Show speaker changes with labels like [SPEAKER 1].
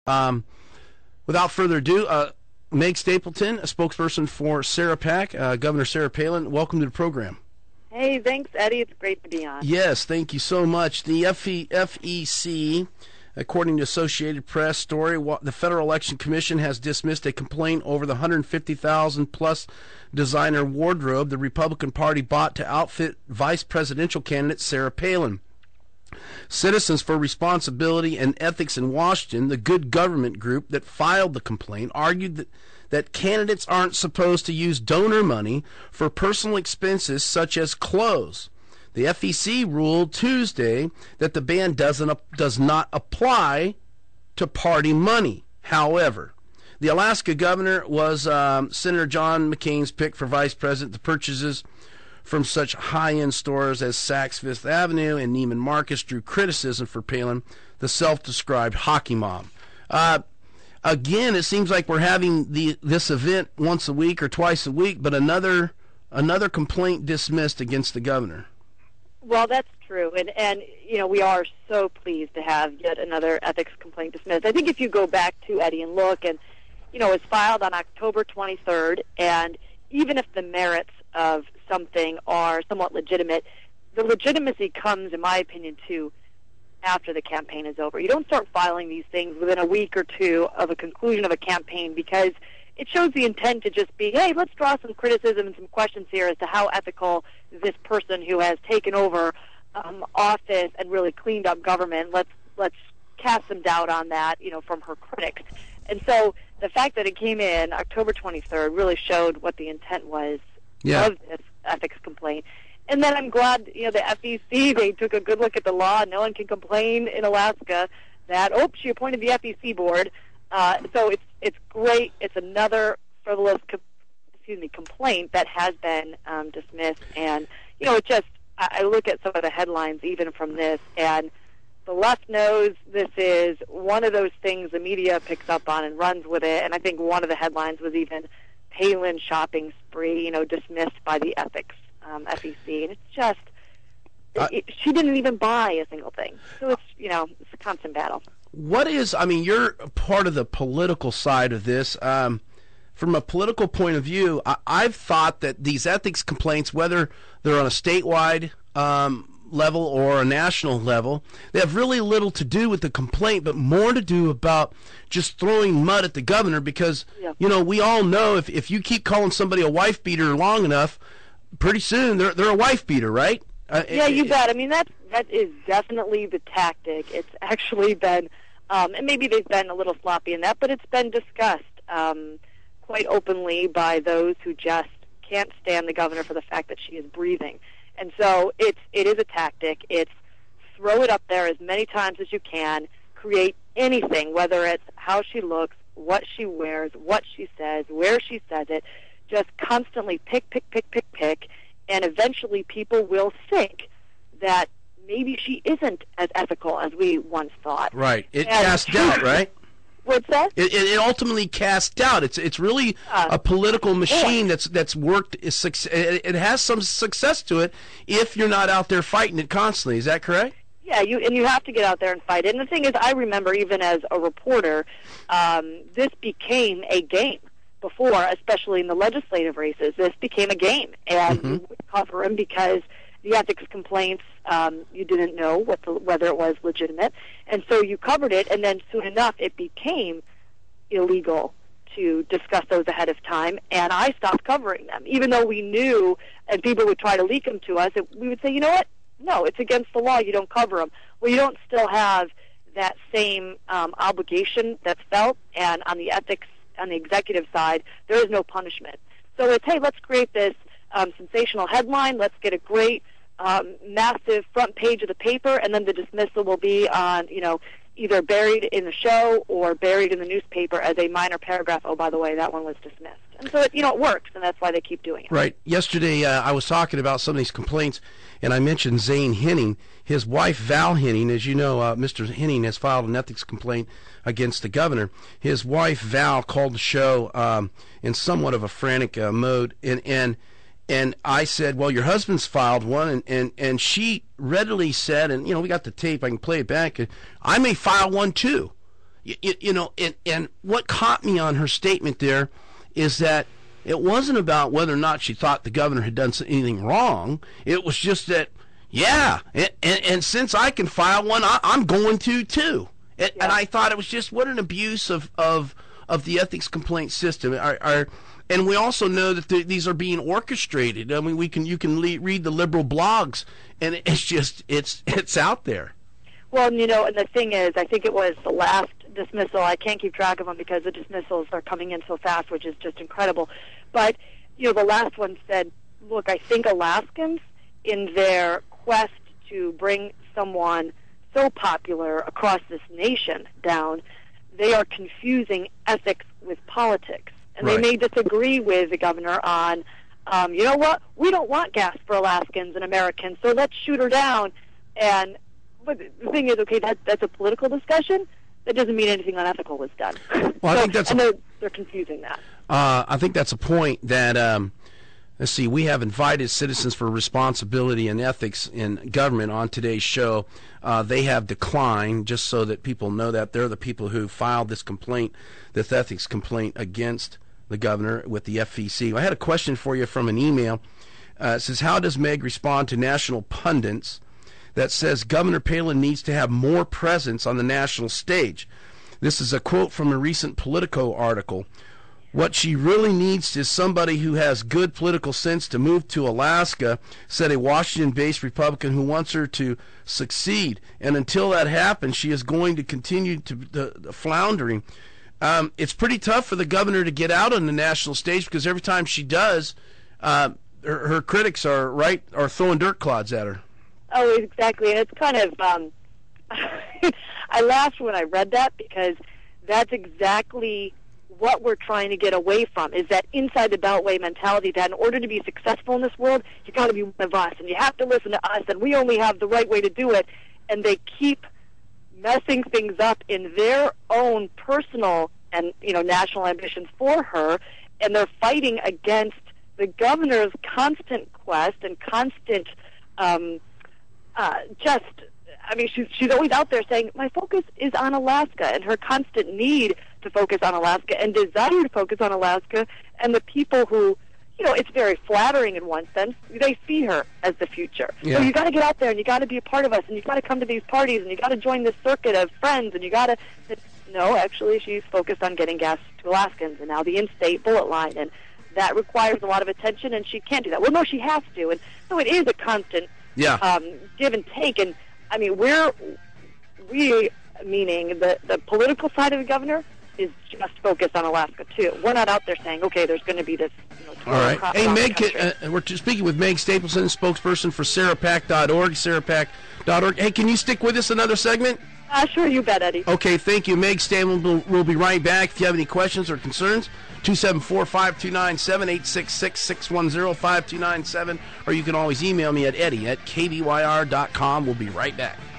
[SPEAKER 1] Um, Without further ado, Meg Stapleton, a spokesperson for SarahPAC, Governor Sarah Palin, welcome to the program.
[SPEAKER 2] Hey, thanks, Eddie. It's great to be on.
[SPEAKER 1] Yes, thank you so much. The FEC, according to Associated Press story, the Federal Election Commission has dismissed a complaint over the $150,000-plus designer wardrobe the Republican Party bought to outfit vice presidential candidate Sarah Palin. Citizens for Responsibility and Ethics in Washington, the good government group that filed the complaint, argued that candidates aren't supposed to use donor money for personal expenses such as clothes. The FEC ruled Tuesday that the ban does not apply to party money. However, the Alaska governor was Senator John McCain's pick for vice president. The purchases from such high-end stores as Saks Fifth Avenue and Neiman Marcus drew criticism for Palin, the self-described hockey mom. Again, it seems like we're having this event once a week or twice a week, but another complaint dismissed against the governor.
[SPEAKER 2] Well, that's true, and we are so pleased to have yet another ethics complaint dismissed. I think if you go back to Eddie and look, and it was filed on October 23rd, and even if the merits of something are somewhat legitimate, the legitimacy comes, in my opinion, too, after the campaign is over. You don't start filing these things within a week or two of a conclusion of a campaign, because it shows the intent to just be, hey, let's draw some criticism and some questions here as to how ethical this person who has taken over office and really cleaned up government, let's cast some doubt on that, from her critics. And so the fact that it came in October 23rd really showed what the intent was of this ethics complaint. And then I'm glad, the FEC, they took a good look at the law. No one can complain in Alaska that, she appointed the FEC board. So it's great. It's another frivolous, complaint that has been dismissed. And, I look at some of the headlines even from this, and the left knows this is one of those things the media picks up on and runs with it. And I think one of the headlines was even Palin shopping spree, dismissed by the ethics FEC. And it's just, she didn't even buy a single thing. So it's, it's a constant battle.
[SPEAKER 1] You're part of the political side of this. From a political point of view, I've thought that these ethics complaints, whether they're on a statewide level or a national level, they have really little to do with the complaint, but more to do about just throwing mud at the governor, because, we all know if you keep calling somebody a wife beater long enough, pretty soon they're a wife beater, right?
[SPEAKER 2] Yeah, you bet. I mean, that is definitely the tactic. It's actually been, and maybe they've been a little sloppy in that, but it's been discussed quite openly by those who just can't stand the governor for the fact that she is breathing. And so it is a tactic. It's throw it up there as many times as you can, create anything, whether it's how she looks, what she wears, what she says, where she says it, just constantly pick, and eventually people will think that maybe she isn't as ethical as we once thought.
[SPEAKER 1] Right. It casts doubt, right?
[SPEAKER 2] What's that?
[SPEAKER 1] It ultimately casts doubt. It's really a political machine that's worked. It has some success to it if you're not out there fighting it constantly. Is that correct?
[SPEAKER 2] Yeah, you have to get out there and fight it. And the thing is, I remember even as a reporter, this became a game before, especially in the legislative races. This became a game, and you would cover them because the ethics complaints, you didn't know whether it was legitimate, and so you covered it, and then soon enough it became illegal to discuss those ahead of time, and I stopped covering them. Even though we knew, and people would try to leak them to us, we would say, you know what? No, it's against the law. You don't cover them. Well, you don't still have that same obligation that's felt, and on the ethics, on the executive side, there is no punishment. So it's, hey, let's create this sensational headline. Let's get a great, massive front page of the paper, and then the dismissal will be on, either buried in the show or buried in the newspaper as a minor paragraph. Oh, by the way, that one was dismissed. And so it works, and that's why they keep doing it.
[SPEAKER 1] Right. Yesterday, I was talking about some of these complaints, and I mentioned Zane Henning. His wife, Val Henning, as you know, Mr. Henning has filed an ethics complaint against the governor. His wife, Val, called the show in somewhat of a frantic mode, and I said, well, your husband's filed one, and she readily said, and, we got the tape, I can play it back, I may file one too. and what caught me on her statement there is that it wasn't about whether or not she thought the governor had done anything wrong. It was just that, and since I can file one, I'm going to too. And I thought it was just, what an abuse of the ethics complaint system. And we also know that these are being orchestrated. I mean, you can read the liberal blogs, and it's out there.
[SPEAKER 2] Well, and the thing is, I think it was the last dismissal. I can't keep track of them because the dismissals are coming in so fast, which is just incredible. But, the last one said, look, I think Alaskans, in their quest to bring someone so popular across this nation down, they are confusing ethics with politics. And
[SPEAKER 1] Right.
[SPEAKER 2] They may disagree with the governor on, you know what, we don't want gas for Alaskans and Americans, so let's shoot her down. But the thing is, okay, that's a political discussion. That doesn't mean anything unethical was done.
[SPEAKER 1] Well, I think that's
[SPEAKER 2] they're confusing that.
[SPEAKER 1] I think that's a point that, let's see, we have invited Citizens for Responsibility and Ethics in Government on today's show. They have declined, just so that people know that. They're the people who filed this ethics complaint against the governor with the FEC. I had a question for you from an email. It says, how does Meg respond to national pundits that says Governor Palin needs to have more presence on the national stage? This is a quote from a recent Politico article. What she really needs is somebody who has good political sense to move to Alaska, said a Washington-based Republican who wants her to succeed. And until that happens, she is going to continue to floundering. It's pretty tough for the governor to get out on the national stage, because every time she does, her critics are throwing dirt clods at her.
[SPEAKER 2] Oh, exactly. And it's kind of, I laughed when I read that, because that's exactly what we're trying to get away from, is that inside the Beltway mentality that in order to be successful in this world, you got to be one of us, and you have to listen to us, and we only have the right way to do it. And they keep messing things up in their own personal and national ambitions for her, and they're fighting against the governor's constant quest and constant she's always out there saying, my focus is on Alaska, and her constant need to focus on Alaska and desire to focus on Alaska, and the people who, it's very flattering in one sense, they see her as the future.
[SPEAKER 1] Yeah.
[SPEAKER 2] So you got to get out there, and you got to be a part of us, and you got to come to these parties, and you got to join this circuit of friends, and you got to... No, actually, she's focused on getting gas to Alaskans, and now the in-state bullet line, and that requires a lot of attention, and she can't do that. Well, no, she has to, and so it is a constant give and take, and I mean, we meaning the political side of the governor is just focused on Alaska too. We're not out there saying, okay, there's going to be this.
[SPEAKER 1] All right. Hey, Meg, we're speaking with Meg Stapleton, spokesperson for SarahPAC.org, SarahPAC.org. Hey, can you stick with us another segment?
[SPEAKER 2] Sure, you bet, Eddie.
[SPEAKER 1] Okay, thank you. Meg Stapleton will be right back. If you have any questions or concerns, 274-5297, 866-610-5297, or you can always email me at eddie@kbyr.com. We'll be right back.